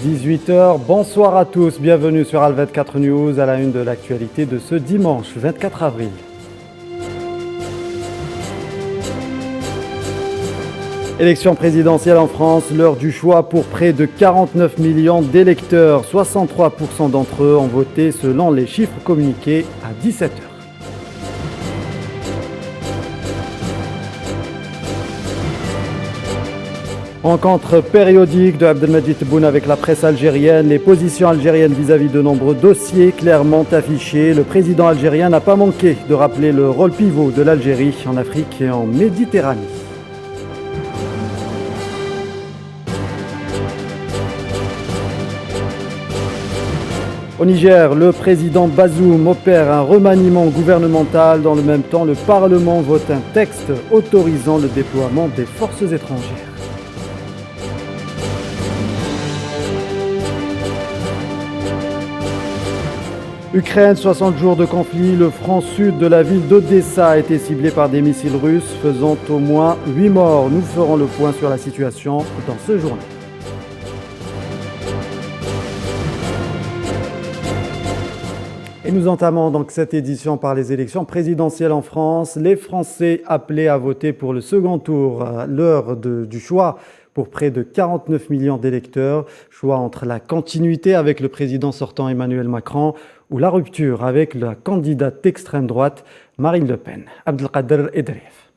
18 h. Bonsoir à tous, bienvenue sur Al24 News à la une de l'actualité de ce dimanche 24 avril. Élection présidentielle en France, l'heure du choix pour près de 49 millions d'électeurs. 63% d'entre eux ont voté selon les chiffres communiqués à 17 h. Rencontre périodique de Abdelmadjid Tebboune avec la presse algérienne. Les positions algériennes vis-à-vis de nombreux dossiers clairement affichées. Le président algérien n'a pas manqué de rappeler le rôle pivot de l'Algérie en Afrique et en Méditerranée. Au Niger, le président Bazoum opère un remaniement gouvernemental. Dans le même temps, le Parlement vote un texte autorisant le déploiement des forces étrangères. Ukraine, 60 jours de conflit. Le front sud de la ville d'Odessa a été ciblé par des missiles russes, faisant au moins 8 morts. Nous ferons le point sur la situation dans ce journal. Et nous entamons donc cette édition par les élections présidentielles en France. Les Français appelés à voter pour le second tour, l'heure du choix pour près de 49 millions d'électeurs. Choix entre la continuité avec le président sortant Emmanuel Macron ou la rupture avec la candidate d'extrême droite Marine Le Pen. Abdelkader Edref.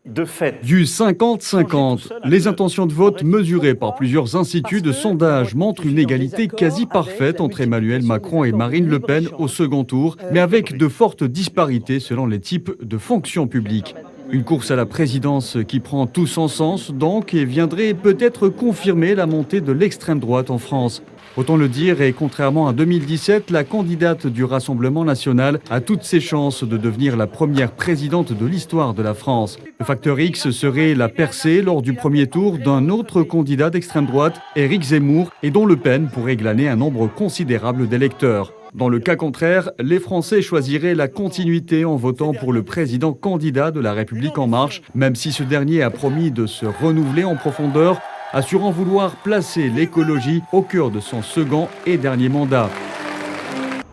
De fait, du 50-50, les intentions de vote mesurées par plusieurs instituts de sondage montrent une égalité quasi parfaite entre Emmanuel Macron et Marine Le Pen au second tour, mais avec de fortes disparités selon les types de fonctions publiques. Une course à la présidence qui prend tout son sens donc et viendrait peut-être confirmer la montée de l'extrême droite en France. Autant le dire, et contrairement à 2017, la candidate du Rassemblement national a toutes ses chances de devenir la première présidente de l'histoire de la France. Le facteur X serait la percée lors du premier tour d'un autre candidat d'extrême droite, Éric Zemmour, et dont Le Pen pourrait glaner un nombre considérable d'électeurs. Dans le cas contraire, les Français choisiraient la continuité en votant pour le président candidat de La République En Marche, même si ce dernier a promis de se renouveler en profondeur, assurant vouloir placer l'écologie au cœur de son second et dernier mandat.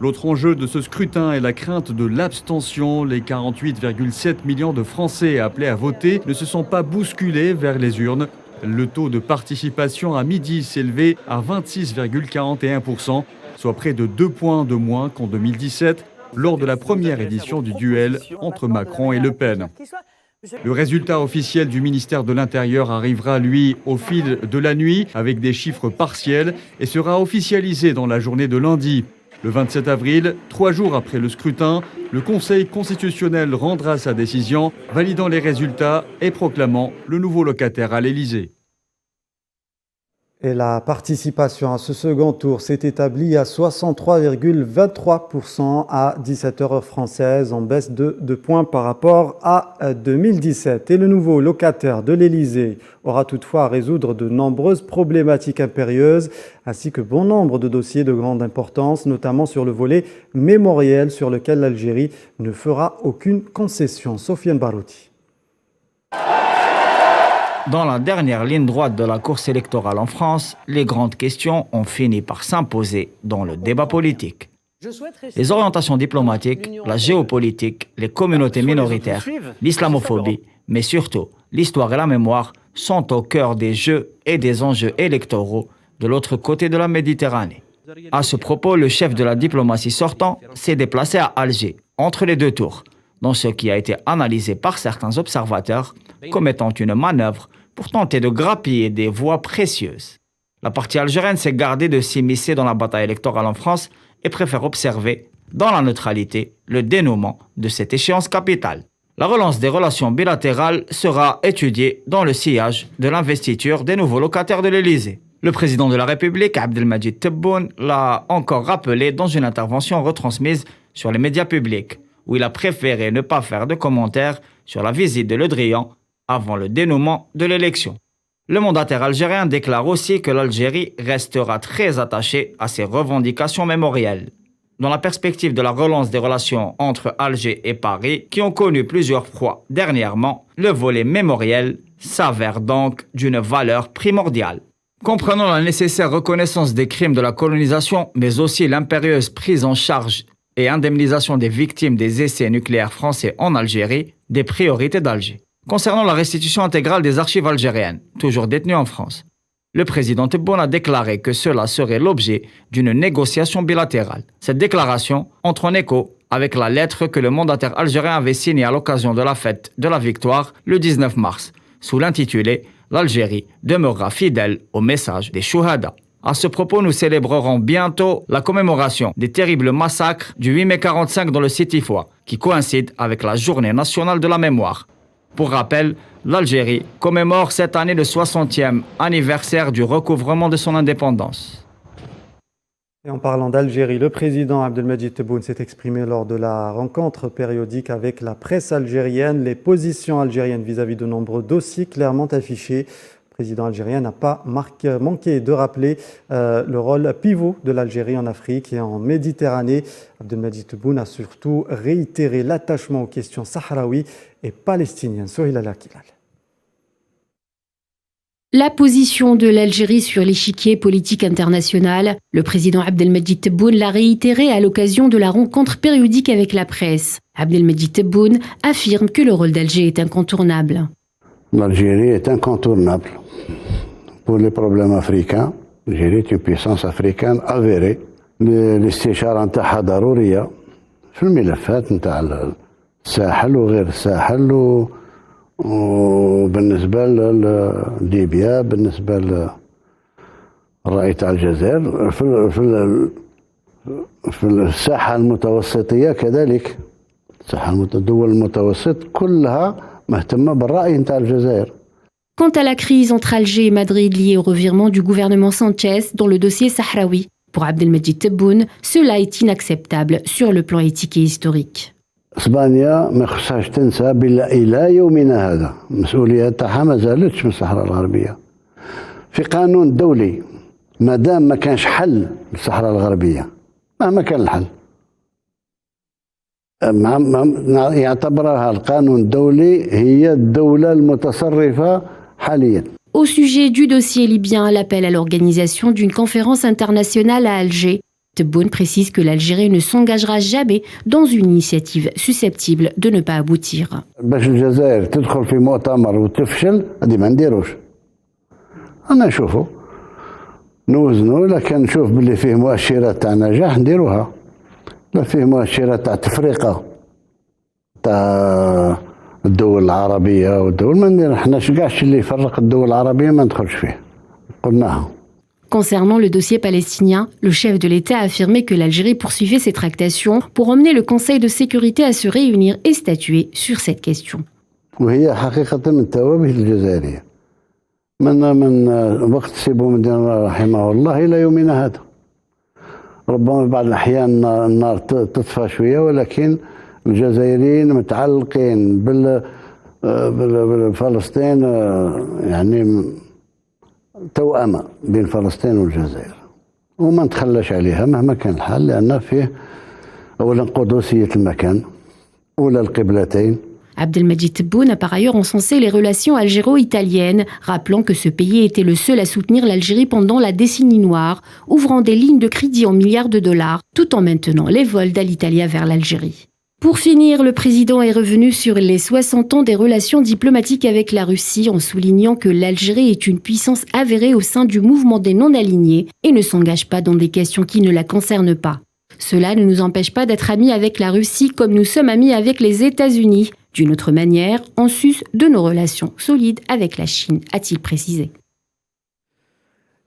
L'autre enjeu de ce scrutin est la crainte de l'abstention. Les 48,7 millions de Français appelés à voter ne se sont pas bousculés vers les urnes. Le taux de participation à midi s'élevait à 26,41%, soit près de 2 points de moins qu'en 2017, lors de la première édition du duel entre Macron et Le Pen. Le résultat officiel du ministère de l'Intérieur arrivera, lui, au fil de la nuit, avec des chiffres partiels, et sera officialisé dans la journée de lundi. Le 27 avril, 3 jours après le scrutin, le Conseil constitutionnel rendra sa décision, validant les résultats et proclamant le nouveau locataire à l'Élysée. Et la participation à ce second tour s'est établie à 63,23% à 17 h française, en baisse de 2 points par rapport à 2017. Et le nouveau locataire de l'Élysée aura toutefois à résoudre de nombreuses problématiques impérieuses, ainsi que bon nombre de dossiers de grande importance, notamment sur le volet mémoriel sur lequel l'Algérie ne fera aucune concession. Sofiane Barouti. Dans la dernière ligne droite de la course électorale en France, les grandes questions ont fini par s'imposer dans le débat politique. Les orientations diplomatiques, la géopolitique, les communautés minoritaires, l'islamophobie, mais surtout l'histoire et la mémoire sont au cœur des jeux et des enjeux électoraux de l'autre côté de la Méditerranée. À ce propos, le chef de la diplomatie sortant s'est déplacé à Alger, entre les deux tours, dans ce qui a été analysé par certains observateurs comme étant une manœuvre pour tenter de grappiller des voix précieuses. La partie algérienne s'est gardée de s'immiscer dans la bataille électorale en France et préfère observer, dans la neutralité, le dénouement de cette échéance capitale. La relance des relations bilatérales sera étudiée dans le sillage de l'investiture des nouveaux locataires de l'Élysée. Le président de la République, Abdelmadjid Tebboune, l'a encore rappelé dans une intervention retransmise sur les médias publics, où il a préféré ne pas faire de commentaires sur la visite de Le Drian avant le dénouement de l'élection. Le mandataire algérien déclare aussi que l'Algérie restera très attachée à ses revendications mémorielles. Dans la perspective de la relance des relations entre Alger et Paris, qui ont connu plusieurs fois dernièrement, le volet mémoriel s'avère donc d'une valeur primordiale. Comprenant la nécessaire reconnaissance des crimes de la colonisation, mais aussi l'impérieuse prise en charge et indemnisation des victimes des essais nucléaires français en Algérie, des priorités d'Alger. Concernant la restitution intégrale des archives algériennes, toujours détenues en France, le président Tebboune a déclaré que cela serait l'objet d'une négociation bilatérale. Cette déclaration entre en écho avec la lettre que le mandataire algérien avait signée à l'occasion de la fête de la victoire le 19 mars, sous l'intitulé « L'Algérie demeurera fidèle au message des Chouhada ». À ce propos, nous célébrerons bientôt la commémoration des terribles massacres du 8 mai 45 dans le Sétifois, qui coïncide avec la Journée nationale de la mémoire. Pour rappel, l'Algérie commémore cette année le 60e anniversaire du recouvrement de son indépendance. Et en parlant d'Algérie, le président Abdelmadjid Tebboune s'est exprimé lors de la rencontre périodique avec la presse algérienne. Les positions algériennes vis-à-vis de nombreux dossiers clairement affichés. Le président algérien n'a pas manqué de rappeler le rôle pivot de l'Algérie en Afrique et en Méditerranée. Abdelmadjid Tebboune a surtout réitéré l'attachement aux questions sahraouies et palestiniennes. Sohila Lakilal. La position de l'Algérie sur l'échiquier politique international, le président Abdelmadjid Tebboune l'a réitéré à l'occasion de la rencontre périodique avec la presse. Abdelmadjid Tebboune affirme que le rôle d'Alger est incontournable. L'Algérie est incontournable pour les problèmes africains. L'Algérie est une puissance africaine avérée. الاستشارة نتاعها ضرورية في الملفات نتاع الساحل وغير الساحل وبالنسبة لليبيا بالنسبة للرأي تاع الجزائر في الساحة المتوسطية كذلك. الدول المتوسط كلها مهتمة بالرأي نتاع الجزائر. Quant à la crise entre Alger et Madrid liée au revirement du gouvernement Sanchez dans le dossier sahraoui, pour Abdelmadjid Tebboune, cela est inacceptable sur le plan éthique et historique. اسبانيا ما خصهاش تنسى الى يومنا هذا المسؤوليه تاعها ما زالتش من الصحراء الغربيه. في قانون دولي ما دام ما كانش حل للصحراء الغربيه مهما كان الحل يعتبرها القانون الدولي هي الدوله المتصرفه حاليا. Au sujet du dossier libyen, l'appel à l'organisation d'une conférence internationale à Alger. Tebboune précise que l'Algérie ne s'engagera jamais dans une initiative susceptible de ne pas aboutir. باش الجزائر تدخل في مؤتمر وتفشل هذه ما نديروش. انا نشوفه نوزنوا الا كان نشوف باللي فيه مؤشرات تاع نجاح نديروها. لا فيه مؤشرات تاع تفرقه تاع الدول العربيه والدول ما ندير احنا كاع اللي يفرق الدول العربيه ما ندخلش فيه. قلناها. Concernant le dossier palestinien, le chef de l'État a affirmé que l'Algérie poursuivait ses tractations pour emmener le Conseil de sécurité à se réunir et statuer sur cette question. وهي حقيقة التوابه الجزائرية من وقت سي بومدين رحمه الله إلى يومنا هذا. ربما بعض الأحيان النار تطفى شوية ولكن الجزائريين متعلقين بالفلسطين يعني توأمة بين فلسطين والجزائر وما نتخلاش عليها مهما كان الحال لأن فيه أولا قدسية المكان أولى القبلتين. Abdelmadjid Tebboune a par ailleurs encensé les relations algéro-italiennes, rappelant que ce pays était le seul à soutenir l'Algérie pendant la décennie noire, ouvrant des lignes de crédit en milliards de dollars, tout en maintenant les vols d'Alitalia vers l'Algérie. Pour finir, le président est revenu sur les 60 ans des relations diplomatiques avec la Russie en soulignant que l'Algérie est une puissance avérée au sein du mouvement des non-alignés et ne s'engage pas dans des questions qui ne la concernent pas. Cela ne nous empêche pas d'être amis avec la Russie comme nous sommes amis avec les États-Unis. D'une autre manière, en sus de nos relations solides avec la Chine, a-t-il précisé.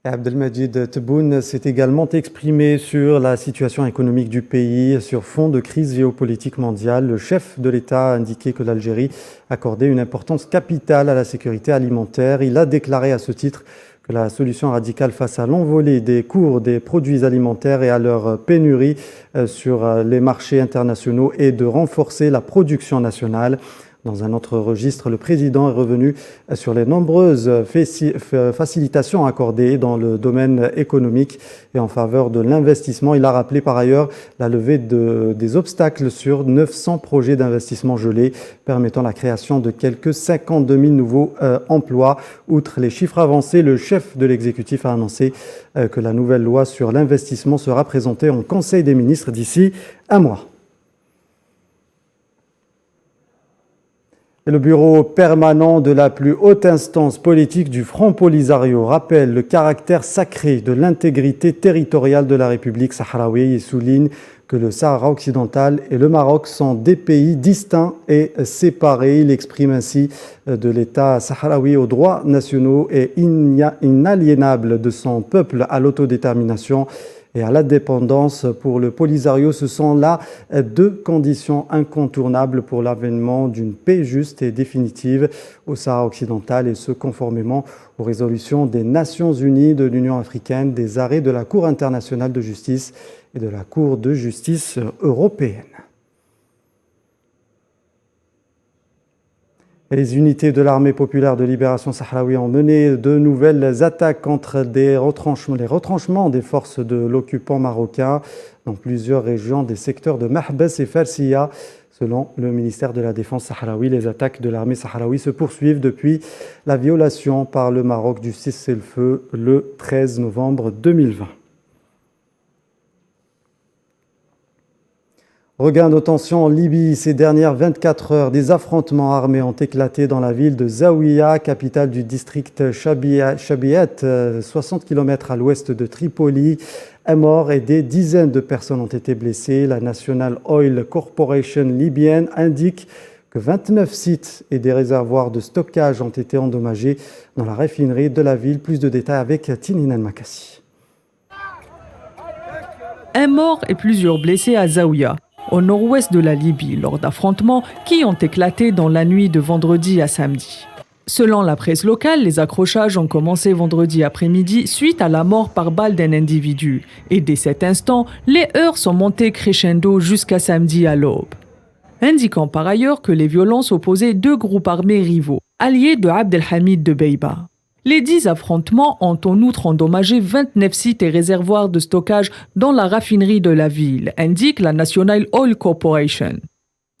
Abdelmadjid Tebboune s'est également exprimé sur la situation économique du pays sur fond de crise géopolitique mondiale. Le chef de l'État a indiqué que l'Algérie accordait une importance capitale à la sécurité alimentaire. Il a déclaré à ce titre que la solution radicale face à l'envolée des cours des produits alimentaires et à leur pénurie sur les marchés internationaux est de renforcer la production nationale. Dans un autre registre, le président est revenu sur les nombreuses facilitations accordées dans le domaine économique et en faveur de l'investissement. Il a rappelé par ailleurs la levée des obstacles sur 900 projets d'investissement gelés, permettant la création de quelques 52 000 nouveaux emplois. Outre les chiffres avancés, le chef de l'exécutif a annoncé que la nouvelle loi sur l'investissement sera présentée en Conseil des ministres d'ici un mois. Et le bureau permanent de la plus haute instance politique du Front Polisario rappelle le caractère sacré de l'intégrité territoriale de la République sahraouie et souligne que le Sahara occidental et le Maroc sont des pays distincts et séparés. Il exprime ainsi de l'État sahraoui aux droits nationaux et inaliénables de son peuple à l'autodétermination et à l'indépendance. Pour le Polisario, ce sont là deux conditions incontournables pour l'avènement d'une paix juste et définitive au Sahara occidental, et ce conformément aux résolutions des Nations Unies, de l'Union africaine, des arrêts de la Cour internationale de justice et de la Cour de justice européenne. Et les unités de l'armée populaire de libération sahraoui ont mené de nouvelles attaques contre les retranchements des forces de l'occupant marocain dans plusieurs régions des secteurs de Mahbes et Farsiya. Selon le ministère de la Défense sahraoui, les attaques de l'armée sahraoui se poursuivent depuis la violation par le Maroc du cessez-le-feu le 13 novembre 2020. Regain de tension en Libye. Ces dernières 24 heures, des affrontements armés ont éclaté dans la ville de Zaouïa, capitale du district Chabiat, 60 km à l'ouest de Tripoli. Un mort et des dizaines de personnes ont été blessées. La National Oil Corporation libyenne indique que 29 sites et des réservoirs de stockage ont été endommagés dans la raffinerie de la ville. Plus de détails avec Tinine El-Makassi. Un mort et plusieurs blessés à Zaouïa, au nord-ouest de la Libye, lors d'affrontements qui ont éclaté dans la nuit de vendredi à samedi. Selon la presse locale, les accrochages ont commencé vendredi après-midi suite à la mort par balle d'un individu. Et dès cet instant, les heurts sont montés crescendo jusqu'à samedi à l'aube. Indiquant par ailleurs que les violences opposaient deux groupes armés rivaux, alliés de Abdelhamid de Beiba. Les 10 affrontements ont en outre endommagé 29 sites et réservoirs de stockage dans la raffinerie de la ville, indique la National Oil Corporation.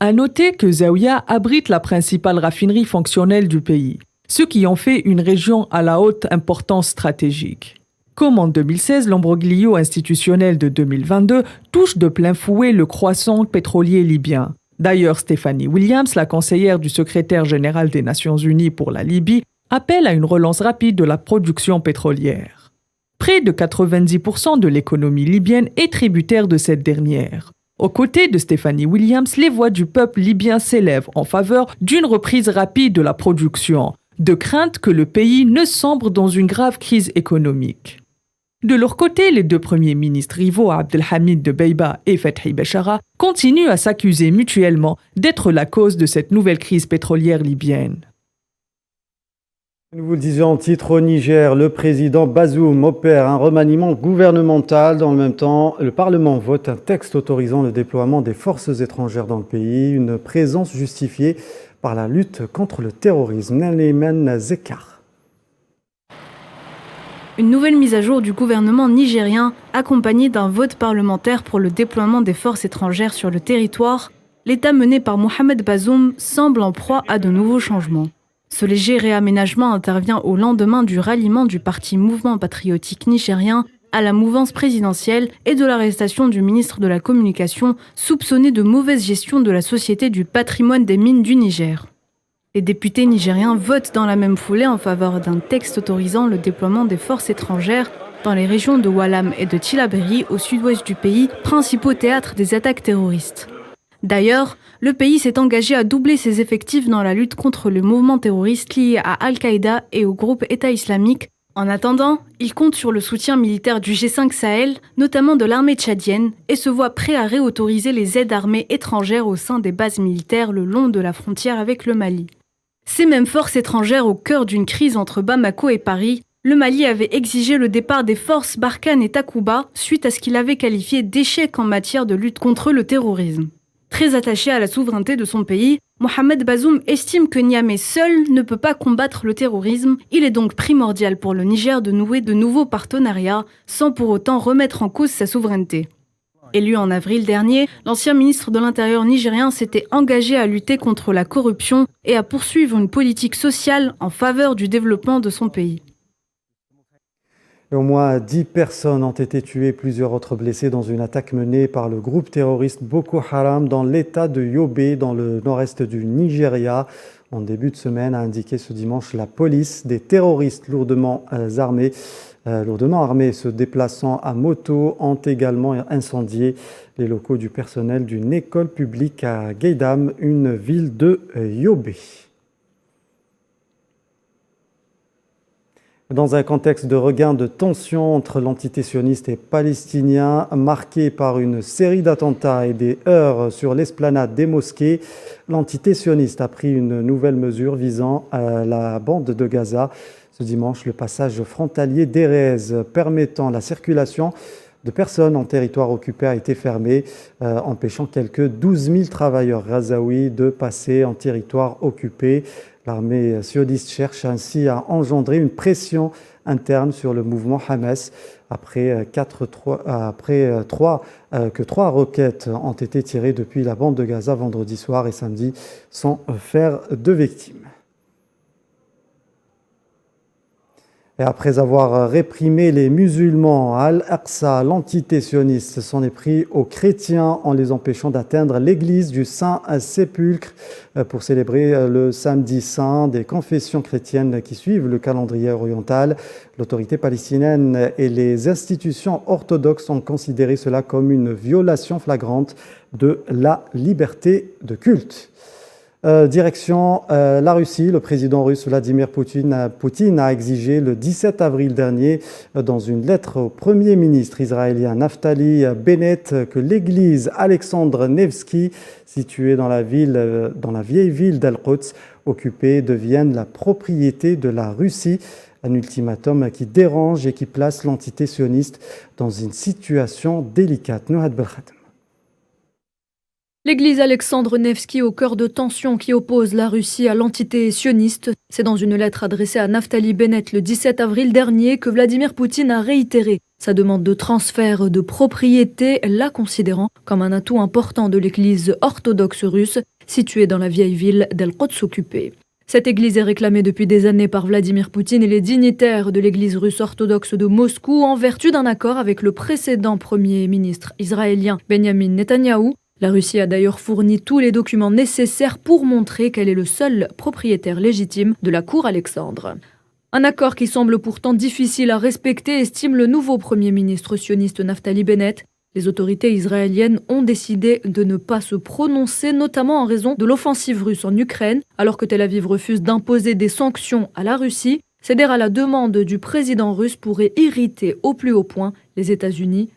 À noter que Zaouïa abrite la principale raffinerie fonctionnelle du pays, ce qui en fait une région à la haute importance stratégique. Comme en 2016, l'imbroglio institutionnel de 2022 touche de plein fouet le croissant pétrolier libyen. D'ailleurs, Stephanie Williams, la conseillère du secrétaire général des Nations Unies pour la Libye, appelle à une relance rapide de la production pétrolière. Près de 90% de l'économie libyenne est tributaire de cette dernière. Aux côtés de Stephanie Williams, les voix du peuple libyen s'élèvent en faveur d'une reprise rapide de la production, de crainte que le pays ne sombre dans une grave crise économique. De leur côté, les deux premiers ministres rivaux, Abdelhamid de Beiba et Fethi Bechara, continuent à s'accuser mutuellement d'être la cause de cette nouvelle crise pétrolière libyenne. Nous vous le disions en titre, au Niger, le président Bazoum opère un remaniement gouvernemental. Dans le même temps, le Parlement vote un texte autorisant le déploiement des forces étrangères dans le pays, une présence justifiée par la lutte contre le terrorisme. Naliman Zekar. Une nouvelle mise à jour du gouvernement nigérien, accompagnée d'un vote parlementaire pour le déploiement des forces étrangères sur le territoire, l'État mené par Mohamed Bazoum semble en proie à de nouveaux changements. Ce léger réaménagement intervient au lendemain du ralliement du parti Mouvement patriotique nigérien à la mouvance présidentielle et de l'arrestation du ministre de la Communication soupçonné de mauvaise gestion de la Société du patrimoine des mines du Niger. Les députés nigériens votent dans la même foulée en faveur d'un texte autorisant le déploiement des forces étrangères dans les régions de Walam et de Tillabéri au sud-ouest du pays, principaux théâtres des attaques terroristes. D'ailleurs, le pays s'est engagé à doubler ses effectifs dans la lutte contre le mouvement terroriste lié à Al-Qaïda et au groupe État islamique. En attendant, il compte sur le soutien militaire du G5 Sahel, notamment de l'armée tchadienne, et se voit prêt à réautoriser les aides armées étrangères au sein des bases militaires le long de la frontière avec le Mali. Ces mêmes forces étrangères au cœur d'une crise entre Bamako et Paris, le Mali avait exigé le départ des forces Barkhane et Takuba suite à ce qu'il avait qualifié d'échec en matière de lutte contre le terrorisme. Très attaché à la souveraineté de son pays, Mohamed Bazoum estime que Niamey seul ne peut pas combattre le terrorisme. Il est donc primordial pour le Niger de nouer de nouveaux partenariats sans pour autant remettre en cause sa souveraineté. Élu en avril dernier, l'ancien ministre de l'Intérieur nigérien s'était engagé à lutter contre la corruption et à poursuivre une politique sociale en faveur du développement de son pays. Et au moins 10 personnes ont été tuées, plusieurs autres blessées dans une attaque menée par le groupe terroriste Boko Haram dans l'état de Yobe, dans le nord-est du Nigeria. En début de semaine, a indiqué ce dimanche la police. Des terroristes lourdement armés se déplaçant à moto ont également incendié les locaux du personnel d'une école publique à Gaidam, une ville de Yobe. Dans un contexte de regain de tension entre l'entité sioniste et palestinien, marqué par une série d'attentats et des heurts sur l'esplanade des mosquées, l'entité sioniste a pris une nouvelle mesure visant la bande de Gaza. Ce dimanche, le passage frontalier d'Erez permettant la circulation de personnes en territoire occupé a été fermé, empêchant quelques 12 000 travailleurs gazaouis de passer en territoire occupé. L'armée sioniste cherche ainsi à engendrer une pression interne sur le mouvement Hamas après que 3 roquettes ont été tirées depuis la bande de Gaza vendredi soir et samedi sans faire de victimes. Et après avoir réprimé les musulmans à Al-Aqsa, l'entité sioniste s'en est pris aux chrétiens en les empêchant d'atteindre l'église du Saint-Sépulcre pour célébrer le samedi saint des confessions chrétiennes qui suivent le calendrier oriental. L'autorité palestinienne et les institutions orthodoxes ont considéré cela comme une violation flagrante de la liberté de culte. Direction la Russie, le président russe Vladimir Poutine a exigé le 17 avril dernier dans une lettre au Premier ministre israélien Naftali Bennett que l'église Alexandre Nevsky, située dans la vieille ville d'Al-Quds, occupée, devienne la propriété de la Russie. Un ultimatum qui dérange et qui place l'entité sioniste dans une situation délicate. Nouhad Belkhatem. L'église Alexandre Nevsky au cœur de tensions qui oppose la Russie à l'entité sioniste. C'est dans une lettre adressée à Naftali Bennett le 17 avril dernier que Vladimir Poutine a réitéré sa demande de transfert de propriété, la considérant comme un atout important de l'église orthodoxe russe située dans la vieille ville d'Al-Quds occupée. Cette église est réclamée depuis des années par Vladimir Poutine et les dignitaires de l'église russe orthodoxe de Moscou en vertu d'un accord avec le précédent premier ministre israélien Benjamin Netanyahou. La Russie a d'ailleurs fourni tous les documents nécessaires pour montrer qu'elle est le seul propriétaire légitime de la cour Alexandre. Un accord qui semble pourtant difficile à respecter, estime le nouveau Premier ministre sioniste Naftali Bennett. Les autorités israéliennes ont décidé de ne pas se prononcer, notamment en raison de l'offensive russe en Ukraine, alors que Tel Aviv refuse d'imposer des sanctions à la Russie. Céder à la demande du président russe pourrait irriter au plus haut point les États-Unis